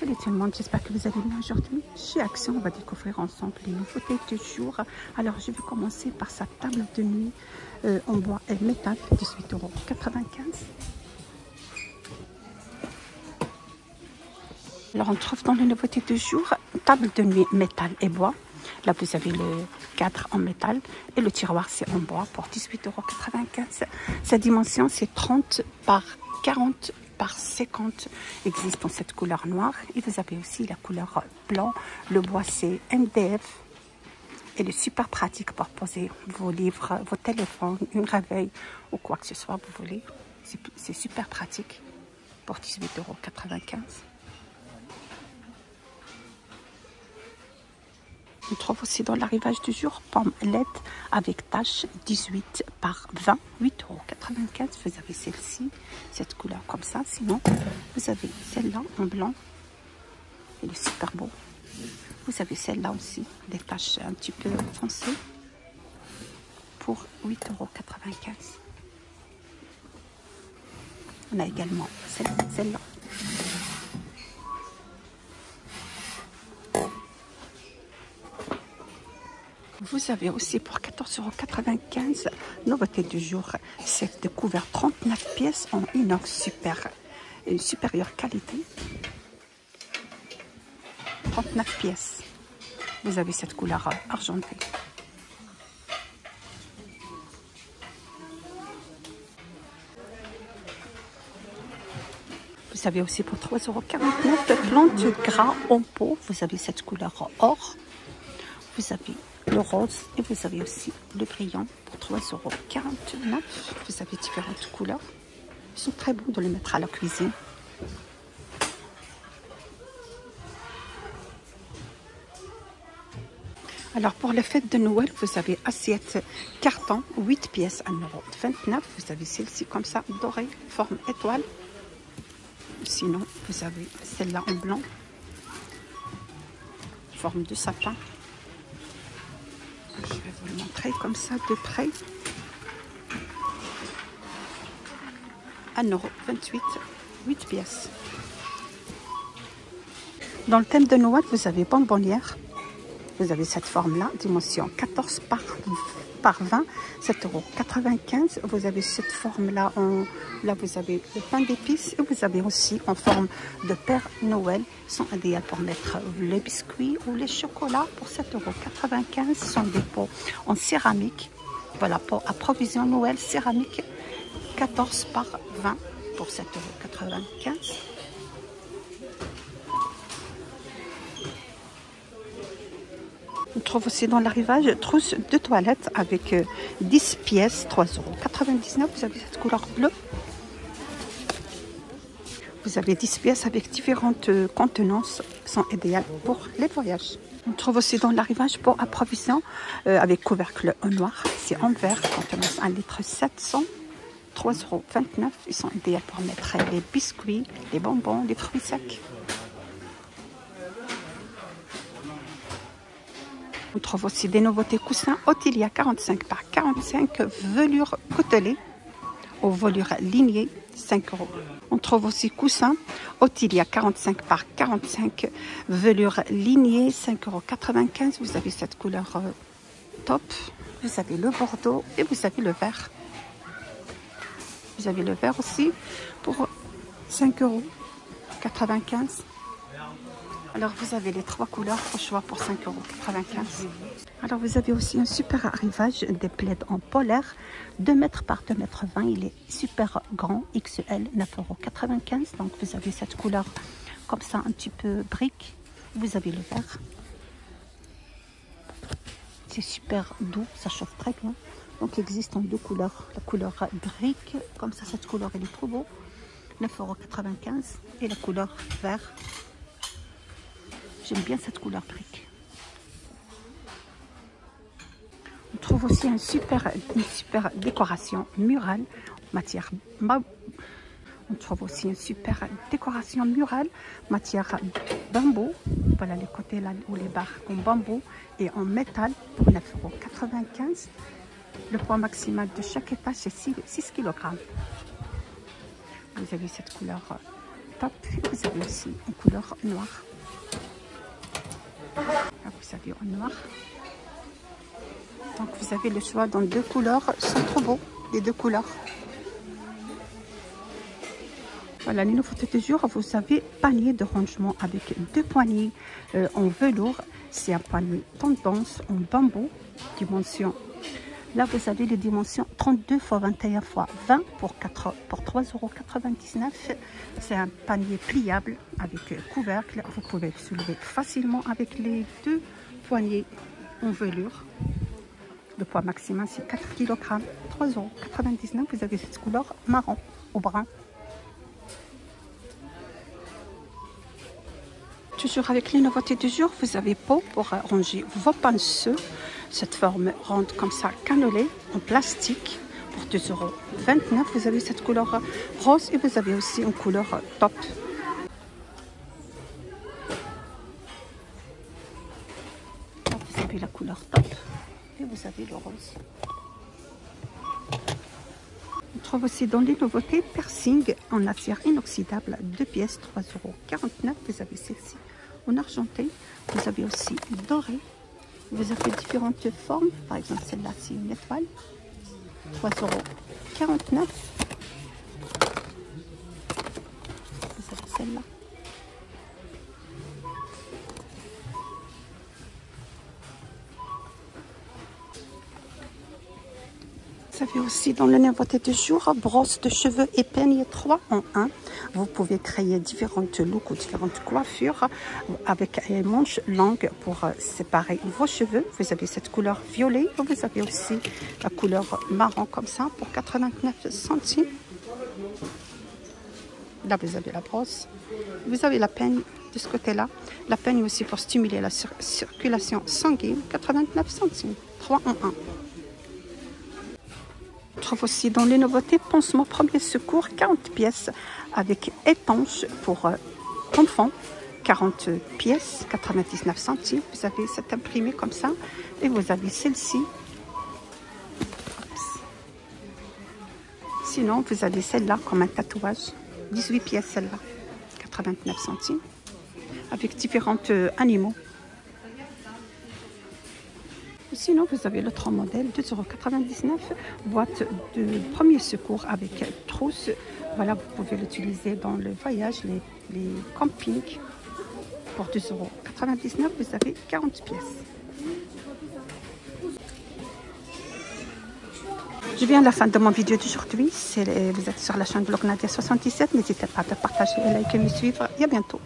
Salut tout le monde, j'espère que vous allez bien aujourd'hui. Chez Action, on va découvrir ensemble les nouveautés du jour. Alors, je vais commencer par sa table de nuit en bois et métal, 18,95 €. Alors, on trouve dans les nouveautés du jour, table de nuit métal et bois. Là, vous avez le cadre en métal et le tiroir, c'est en bois pour 18,95 €. Sa dimension, c'est 30 par 40 par 50 existe dans cette couleur noire. Et vous avez aussi la couleur blanc. Le bois, c'est MDF. Il est super pratique pour poser vos livres, vos téléphones, une réveil ou quoi que ce soit vous voulez. C'est super pratique pour 18,95 €. On trouve aussi dans l'arrivage du jour pomme LED avec tache 18 par 20, 8,95 €. Vous avez celle-ci, cette couleur comme ça. Sinon, vous avez celle-là en blanc. Elle est super beau. Vous avez celle-là aussi, des taches un petit peu foncées pour 8,95 €. On a également celle-là. Vous avez aussi pour 14,95 €, nouveauté du jour, set de couvert 39 pièces en inox supérieure qualité. 39 pièces. Vous avez cette couleur argentée. Vous avez aussi pour 3,49 € plante gras en pot. Vous avez cette couleur or. Vous avez le rose et vous avez aussi le brillant pour 3,49 €. Vous avez différentes couleurs. Ils sont très beaux de les mettre à la cuisine. Alors pour les fêtes de Noël, vous avez assiette carton 8 pièces à 1,29 €. Vous avez celle-ci comme ça, dorée, forme étoile. Sinon, vous avez celle-là en blanc, forme de sapin. Je vais vous le montrer comme ça de près. 1,28 €, 8 pièces. Dans le thème de Noël, vous avez bonbonnière. Vous avez cette forme-là, dimension 14 par 20, 7,95 €. Vous avez cette forme-là, là vous avez le pain d'épices et vous avez aussi en forme de Père Noël. Ils sont idéaux pour mettre les biscuits ou les chocolats pour 7,95 €. Ce sont des pots en céramique. Voilà, pour à provision Noël, céramique 14 par 20 pour 7,95 €. On trouve aussi dans l'arrivage trousse de toilette avec 10 pièces, 3,99 €. Vous avez cette couleur bleue. Vous avez 10 pièces avec différentes contenances, sont idéales pour les voyages. On trouve aussi dans l'arrivage pour approvision avec couvercle en noir. C'est en verre, contenance 1,7 litre, 3,29 €. Ils sont idéaux pour mettre les biscuits, les bonbons, les fruits secs. On trouve aussi des nouveautés coussins Otilia 45 par 45 velours côtelé au velours ligné, 5 €. On trouve aussi coussins Otilia 45 par 45 velours ligné, 5,95 €. Vous avez cette couleur top. Vous avez le bordeaux et vous avez le vert. Vous avez le vert aussi pour 5,95 €. Alors, vous avez les 3 couleurs au choix pour 5,95 €. Alors, vous avez aussi un super arrivage des plaids en polaire, 2 mètres par 2 mètres 20. Il est super grand, XL, 9,95 €. Donc, vous avez cette couleur comme ça, un petit peu brique. Vous avez le vert. C'est super doux, ça chauffe très bien. Donc, il existe en 2 couleurs. La couleur brique, comme ça, cette couleur, elle est trop beau, 9,95 €. Et la couleur vert. J'aime bien cette couleur brique. On trouve aussi une super décoration murale matière. On trouve aussi une super décoration murale matière bambou. Voilà les côtés là où les barres en bambou et en métal pour 9,95 €. Le poids maximal de chaque étage est 6 kg. Vous avez cette couleur top. Vous avez aussi en couleur noire. Là, vous avez en noir. Donc vous avez le choix dans deux couleurs. Ils sont trop beaux, les deux couleurs. Voilà, les nouveautés du jour, vous avez panier de rangement avec deux poignées en velours. C'est un panier tendance en bambou, dimension. Là, vous avez les dimensions 32 x 21 x 20 pour 3,99 €. C'est un panier pliable avec couvercle. Vous pouvez le soulever facilement avec les deux poignées en velours. Le poids maximum, c'est 4 kg. 3,99 €. Vous avez cette couleur marron au brun. Toujours avec les nouveautés du jour, vous avez pot pour ranger vos pinceaux. Cette forme ronde comme ça, cannelée en plastique pour 2,29 €. Vous avez cette couleur rose et vous avez aussi une couleur top. Là, vous avez la couleur top et vous avez le rose. On trouve aussi dans les nouveautés piercing en acier inoxydable, 2 pièces, 3,49 €. Vous avez celle-ci en argenté. Vous avez aussi doré. Vous avez différentes formes. Par exemple, celle-là, c'est une étoile. 3,49 €. Vous avez celle-là. Vous avez aussi dans la nouveauté du jour, brosse de cheveux et peigne 3 en 1. Vous pouvez créer différentes looks ou différentes coiffures avec un manche longue pour séparer vos cheveux. Vous avez cette couleur violet. Vous avez aussi la couleur marron comme ça pour 89 centimes. Là, vous avez la brosse. Vous avez la peigne de ce côté-là. La peigne aussi pour stimuler la circulation sanguine, 89 centimes. 3 en 1. On trouve aussi dans les nouveautés pansement premier secours 40 pièces avec étanche pour enfants, 40 pièces 99 centimes. Vous avez cette imprimée comme ça et vous avez celle-ci. Sinon vous avez celle-là comme un tatouage, 18 pièces celle-là, 89 centimes avec différents animaux. Sinon, vous avez l'autre modèle, 2,99 €, boîte de premier secours avec trousse. Voilà, vous pouvez l'utiliser dans le voyage, les campings. Pour 2,99 €, vous avez 40 pièces. Je viens à la fin de mon vidéo d'aujourd'hui. Vous êtes sur la chaîne Vlog Nadia 77. N'hésitez pas à partager et liker et me suivre. Et à bientôt.